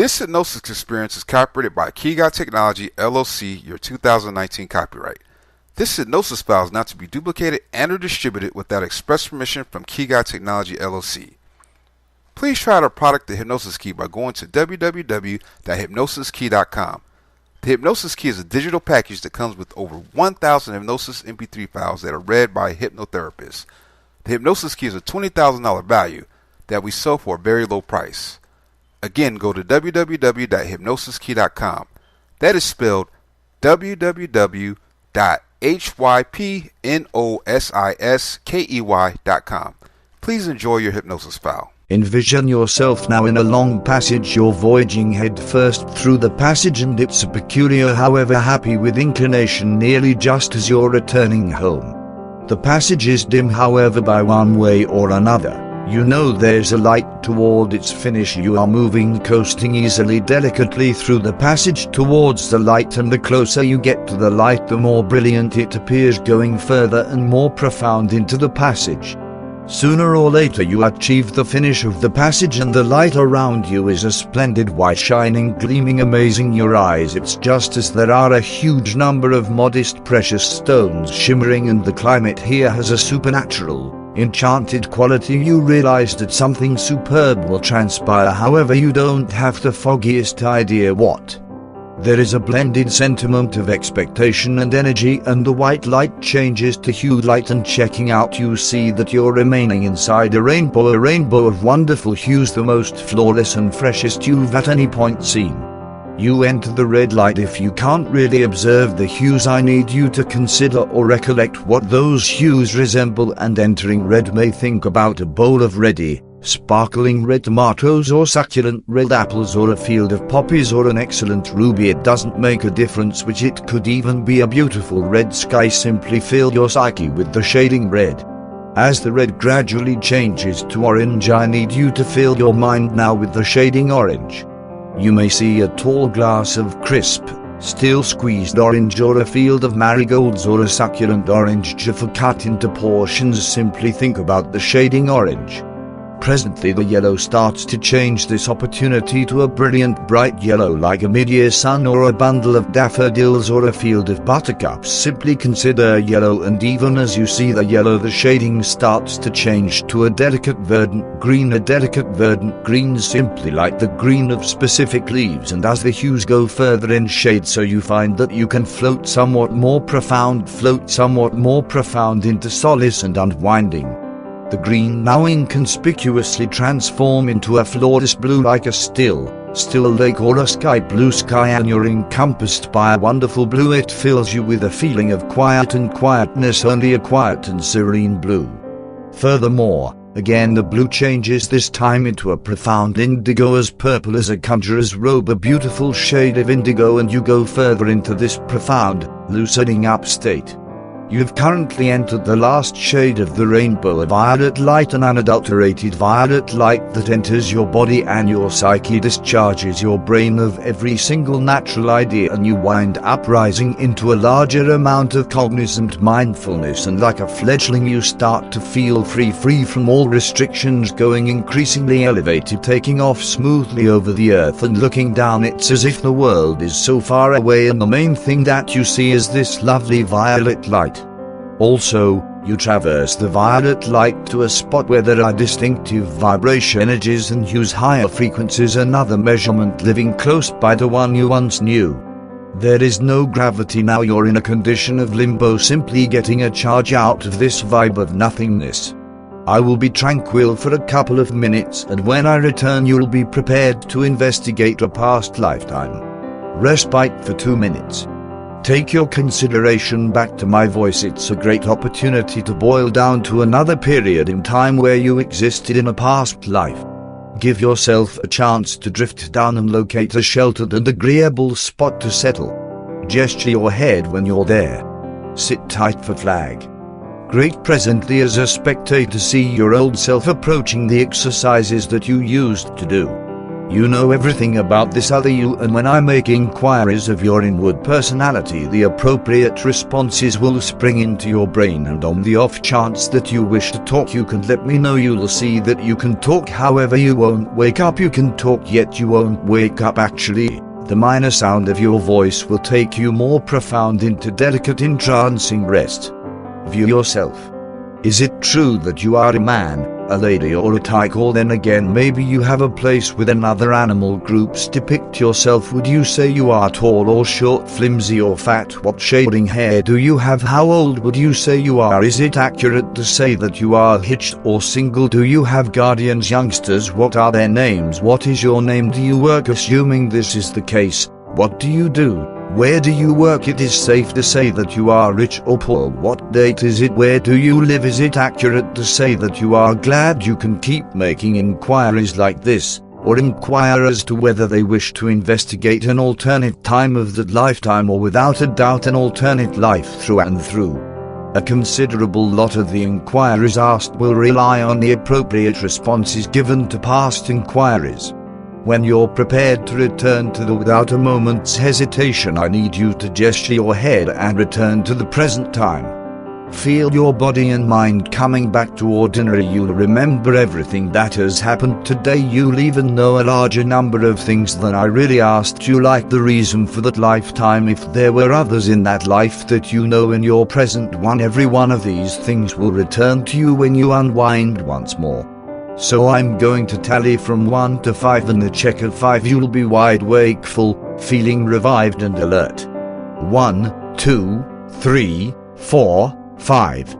This hypnosis experience is copyrighted by Key Guy Technology, LLC, your 2019 copyright. This hypnosis file is not to be duplicated and or distributed without express permission from Key Guy Technology, LLC. Please try out our product, the Hypnosis Key, by going to www.hypnosiskey.com. The Hypnosis Key is a digital package that comes with over 1,000 Hypnosis Mp3 files that are read by a hypnotherapist. The Hypnosis Key is a $20,000 value that we sell for a very low price. Again, go to www.hypnosiskey.com. That is spelled www.hypnosiskey.com. Please enjoy your hypnosis file. Envision yourself now in a long passage. You're voyaging head first through the passage, and it's a peculiar, however happy with inclination, nearly just as you're returning home. The passage is dim, however, by one way or another. You know there's a light toward its finish. You are moving, coasting easily, delicately through the passage towards the light, and the closer you get to the light, the more brilliant it appears, going further and more profound into the passage. Sooner or later you achieve the finish of the passage, and the light around you is a splendid white, shining, gleaming, amazing your eyes. It's just as there are a huge number of modest precious stones shimmering, and the climate here has a supernatural, enchanted quality. You realize that something superb will transpire, however you don't have the foggiest idea what. There is a blended sentiment of expectation and energy, and the white light changes to hue light, and checking out you see that you're remaining inside a rainbow of wonderful hues, the most flawless and freshest you've at any point seen. You enter the red light. If you can't really observe the hues, I need you to consider or recollect what those hues resemble, and entering red may think about a bowl of ready, sparkling red tomatoes, or succulent red apples, or a field of poppies, or an excellent ruby. It doesn't make a difference which. It could even be a beautiful red sky. Simply fill your psyche with the shading red. As the red gradually changes to orange, I need you to fill your mind now with the shading orange. You may see a tall glass of crisp, still squeezed orange, or a field of marigolds, or a succulent orange jaffa cut into portions. Simply think about the shading orange. Presently the yellow starts to change, this opportunity to a brilliant bright yellow, like a mid-year sun, or a bundle of daffodils, or a field of buttercups. Simply consider yellow, and even as you see the yellow, the shading starts to change to a delicate verdant green, simply like the green of specific leaves. And as the hues go further in shade, so you find that you can float somewhat more profound into solace and unwinding. The green now inconspicuously transform into a flawless blue, like a still lake or a sky blue sky, and you're encompassed by a wonderful blue. It fills you with a feeling of quiet and quietness, only a quiet and serene blue. Furthermore, again the blue changes, this time into a profound indigo, as purple as a conjurer's robe, a beautiful shade of indigo, and you go further into this profound, loosening up state. You've currently entered the last shade of the rainbow, a violet light, an unadulterated violet light that enters your body and your psyche, discharges your brain of every single natural idea, and you wind up rising into a larger amount of cognizant mindfulness, and like a fledgling you start to feel free from all restrictions, going increasingly elevated, taking off smoothly over the earth and looking down. It's as if the world is so far away, and the main thing that you see is this lovely violet light. Also, you traverse the violet light to a spot where there are distinctive vibration energies and hues, higher frequencies, another measurement living close by the one you once knew. There is no gravity now, you're in a condition of limbo, simply getting a charge out of this vibe of nothingness. I will be tranquil for a couple of minutes, and when I return you'll be prepared to investigate a past lifetime. Respite for 2 minutes. Take your consideration back to my voice. It's a great opportunity to boil down to another period in time where you existed in a past life. Give yourself a chance to drift down and locate a sheltered and agreeable spot to settle. Gesture your head when you're there. Sit tight for flag. Great. Presently, as a spectator, see your old self approaching the exercises that you used to do. You know everything about this other you, and when I make inquiries of your inward personality, the appropriate responses will spring into your brain, and on the off chance that you wish to talk, you can let me know. You'll see that you can talk, however you won't wake up. You can talk, yet you won't wake up. Actually, the minor sound of your voice will take you more profound into delicate entrancing rest. View yourself. Is it true that you are a man, a lady, or a tiger? Or then again, maybe you have a place with another animal groups. Depict yourself. Would you say you are tall or short, flimsy or fat? What shading hair do you have? How old would you say you are? Is it accurate to say that you are hitched or single? Do you have guardians, youngsters? What are their names? What is your name? Do you work? Assuming this is the case, what do you do? Where do you work? It is safe to say that you are rich or poor. What date is it? Where do you live? Is it accurate to say that you are glad? You can keep making inquiries like this, or inquire as to whether they wish to investigate an alternate time of that lifetime, or without a doubt an alternate life through and through. A considerable lot of the inquiries asked will rely on the appropriate responses given to past inquiries. When you're prepared to return to without a moment's hesitation, I need you to gesture your head and return to the present time. Feel your body and mind coming back to ordinary. You'll remember everything that has happened today. You'll even know a larger number of things than I really asked you, like the reason for that lifetime, if there were others in that life that you know in your present one. Every one of these things will return to you when you unwind once more. So I'm going to tally from 1 to 5, and the check of 5 you'll be wide wakeful, feeling revived and alert. 1, 2, 3, 4, 5.